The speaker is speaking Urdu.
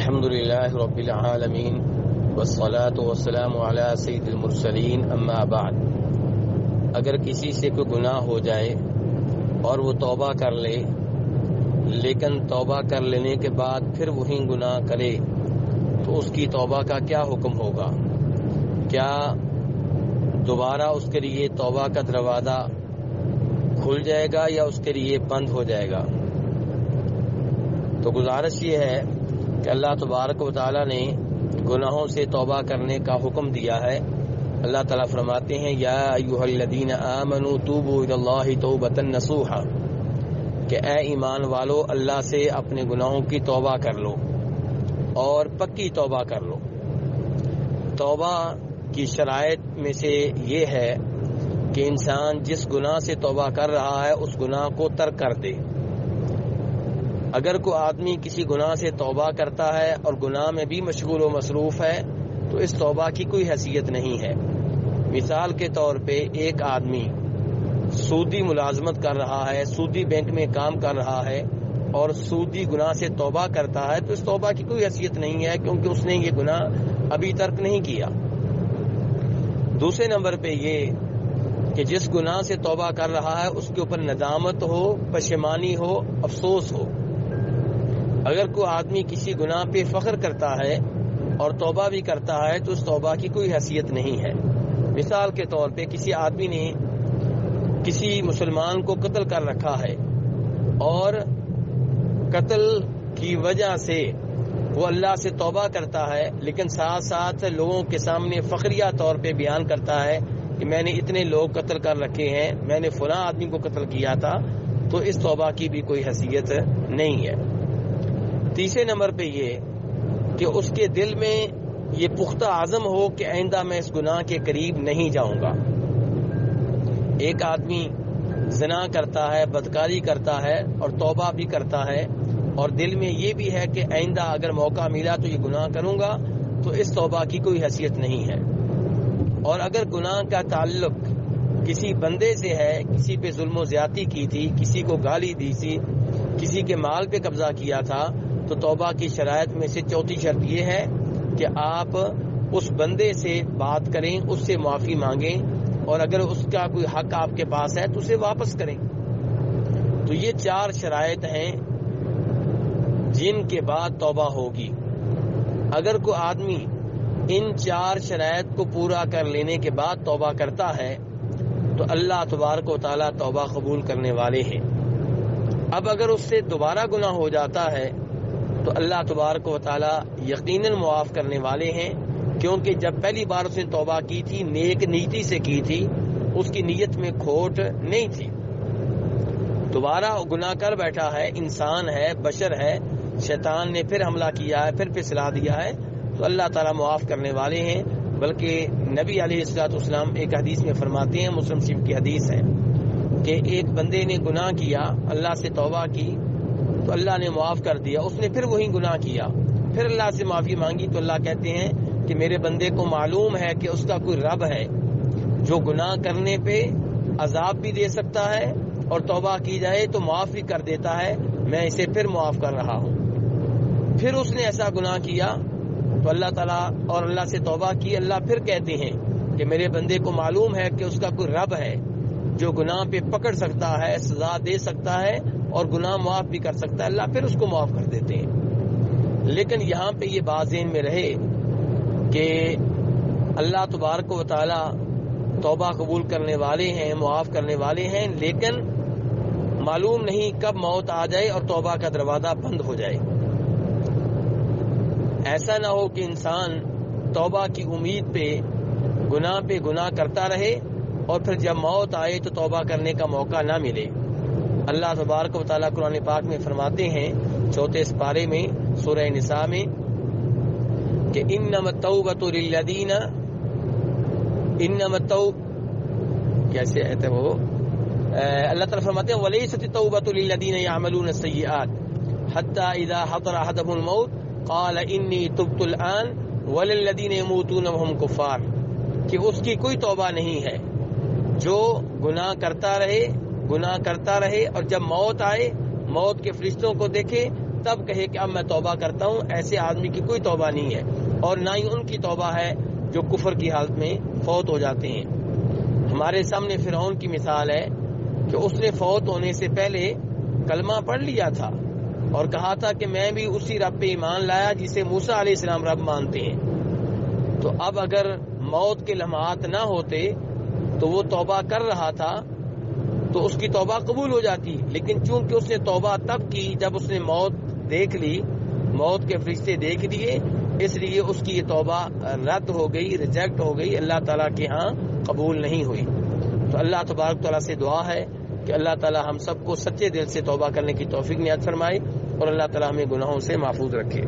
الحمد للہ رب العالمین والصلاة والسلام علی سید المرسلین اما بعد۔ اگر کسی سے کوئی گناہ ہو جائے اور وہ توبہ کر لے، لیکن توبہ کر لینے کے بعد پھر وہی گناہ کرے تو اس کی توبہ کا کیا حکم ہوگا؟ کیا دوبارہ اس کے لیے توبہ کا دروازہ کھل جائے گا یا اس کے لیے بند ہو جائے گا؟ تو گزارش یہ ہے کہ اللہ تبارک و تعالی نے گناہوں سے توبہ کرنے کا حکم دیا ہے۔ اللہ تعالیٰ فرماتے ہیں یا ایھا الذین آمنوا توبوا الی اللہ توبۃ نصوحا، کہ اے ایمان والو اللہ سے اپنے گناہوں کی توبہ کر لو اور پکی توبہ کر لو۔ توبہ کی شرائط میں سے یہ ہے کہ انسان جس گناہ سے توبہ کر رہا ہے اس گناہ کو ترک کر دے۔ اگر کوئی آدمی کسی گناہ سے توبہ کرتا ہے اور گناہ میں بھی مشغول و مصروف ہے تو اس توبہ کی کوئی حیثیت نہیں ہے۔ مثال کے طور پہ ایک آدمی سودی ملازمت کر رہا ہے، سودی بینک میں کام کر رہا ہے اور سودی گناہ سے توبہ کرتا ہے تو اس توبہ کی کوئی حیثیت نہیں ہے، کیونکہ اس نے یہ گناہ ابھی ترک نہیں کیا۔ دوسرے نمبر پہ یہ کہ جس گناہ سے توبہ کر رہا ہے اس کے اوپر ندامت ہو، پشیمانی ہو، افسوس ہو۔ اگر کوئی آدمی کسی گناہ پہ فخر کرتا ہے اور توبہ بھی کرتا ہے تو اس توبہ کی کوئی حیثیت نہیں ہے۔ مثال کے طور پہ کسی آدمی نے کسی مسلمان کو قتل کر رکھا ہے اور قتل کی وجہ سے وہ اللہ سے توبہ کرتا ہے، لیکن ساتھ ساتھ لوگوں کے سامنے فخریہ طور پہ بیان کرتا ہے کہ میں نے اتنے لوگ قتل کر رکھے ہیں، میں نے فلاں آدمی کو قتل کیا تھا، تو اس توبہ کی بھی کوئی حیثیت نہیں ہے۔ تیسرے نمبر پہ یہ کہ اس کے دل میں یہ پختہ عزم ہو کہ آئندہ میں اس گناہ کے قریب نہیں جاؤں گا۔ ایک آدمی زنا کرتا ہے، بدکاری کرتا ہے اور توبہ بھی کرتا ہے اور دل میں یہ بھی ہے کہ آئندہ اگر موقع ملا تو یہ گناہ کروں گا، تو اس توبہ کی کوئی حیثیت نہیں ہے۔ اور اگر گناہ کا تعلق کسی بندے سے ہے، کسی پہ ظلم و زیادتی کی تھی، کسی کو گالی دی تھی، کسی کے مال پہ قبضہ کیا تھا، تو توبہ کی شرائط میں سے چوتھی شرط یہ ہے کہ آپ اس بندے سے بات کریں، اس سے معافی مانگیں، اور اگر اس کا کوئی حق آپ کے پاس ہے تو اسے واپس کریں۔ تو یہ 4 شرائط ہیں جن کے بعد توبہ ہوگی۔ اگر کوئی آدمی ان 4 شرائط کو پورا کر لینے کے بعد توبہ کرتا ہے تو اللہ تبارک و تعالی توبہ قبول کرنے والے ہیں۔ اب اگر اس سے دوبارہ گناہ ہو جاتا ہے تو اللہ تبارک و تعالی یقیناً معاف کرنے والے ہیں، کیونکہ جب پہلی بار اس نے توبہ کی تھی نیک نیتی سے کی تھی، اس کی نیت میں کھوٹ نہیں تھی۔ دوبارہ گناہ کر بیٹھا ہے، انسان ہے، بشر ہے، شیطان نے پھر حملہ کیا ہے، پھر پھسلا دیا ہے، تو اللہ تعالیٰ معاف کرنے والے ہیں۔ بلکہ نبی علیہ الصلوۃ والسلام ایک حدیث میں فرماتے ہیں، مسلم شریف کی حدیث ہے، کہ ایک بندے نے گناہ کیا، اللہ سے توبہ کی تو اللہ نے معاف کر دیا، اس نے پھر وہی گناہ کیا، پھر اللہ سے معافی مانگی تو اللہ کہتے ہیں کہ میرے بندے کو معلوم ہے کہ اس کا کوئی رب ہے جو گناہ کرنے پہ عذاب بھی دے سکتا ہے اور توبہ کی جائے تو معاف بھی کر دیتا ہے، میں اسے پھر معاف کر رہا ہوں۔ پھر اس نے ایسا گناہ کیا تو اللہ تعالیٰ اور اللہ سے توبہ کی، اللہ پھر کہتے ہیں کہ میرے بندے کو معلوم ہے کہ اس کا کوئی رب ہے جو گناہ پہ پکڑ سکتا ہے، سزا دے سکتا ہے اور گناہ معاف بھی کر سکتا ہے، اللہ پھر اس کو معاف کر دیتے ہیں۔ لیکن یہاں پہ یہ بات ذہن میں رہے کہ اللہ تبارک و تعالی توبہ قبول کرنے والے ہیں، معاف کرنے والے ہیں، لیکن معلوم نہیں کب موت آ جائے اور توبہ کا دروازہ بند ہو جائے۔ ایسا نہ ہو کہ انسان توبہ کی امید پہ گناہ کرتا رہے اور پھر جب موت آئے تو توبہ کرنے کا موقع نہ ملے۔ اللہ تبارک و تعالیٰ قرآن پاک میں فرماتے ہیں 4 پارے میں سورہ نساء میں کہ انما التوبۃ للذین کیسے ہے وہ اللہ تعالیٰ فرماتے ہیں ولیست التوبۃ للذین یعملون السیئات حتی اذا حضر احدهم الموت قال انی تبت الآن وللذین یموتون وهم کفار، کہ اس کی کوئی توبہ نہیں ہے جو گناہ کرتا رہے اور جب موت آئے، موت کے فرشتوں کو دیکھے تب کہے کہ اب میں توبہ کرتا ہوں، ایسے آدمی کی کوئی توبہ نہیں ہے، اور نہ ہی ان کی توبہ ہے جو کفر کی حالت میں فوت ہو جاتے ہیں۔ ہمارے سامنے فرعون کی مثال ہے کہ اس نے فوت ہونے سے پہلے کلمہ پڑھ لیا تھا اور کہا تھا کہ میں بھی اسی رب پہ ایمان لایا جسے موسیٰ علیہ السلام رب مانتے ہیں۔ تو اب اگر موت کے لمحات نہ ہوتے تو وہ توبہ کر رہا تھا تو اس کی توبہ قبول ہو جاتی، لیکن چونکہ اس نے توبہ تب کی جب اس نے موت دیکھ لی، موت کے فرشتے دیکھ دیے، اس لیے اس کی یہ توبہ رد ہو گئی، ریجیکٹ ہو گئی، اللہ تعالیٰ کے ہاں قبول نہیں ہوئی۔ تو اللہ تبارک تعالیٰ سے دعا ہے کہ اللہ تعالیٰ ہم سب کو سچے دل سے توبہ کرنے کی توفیق عنایت فرمائے اور اللہ تعالیٰ ہمیں گناہوں سے محفوظ رکھے۔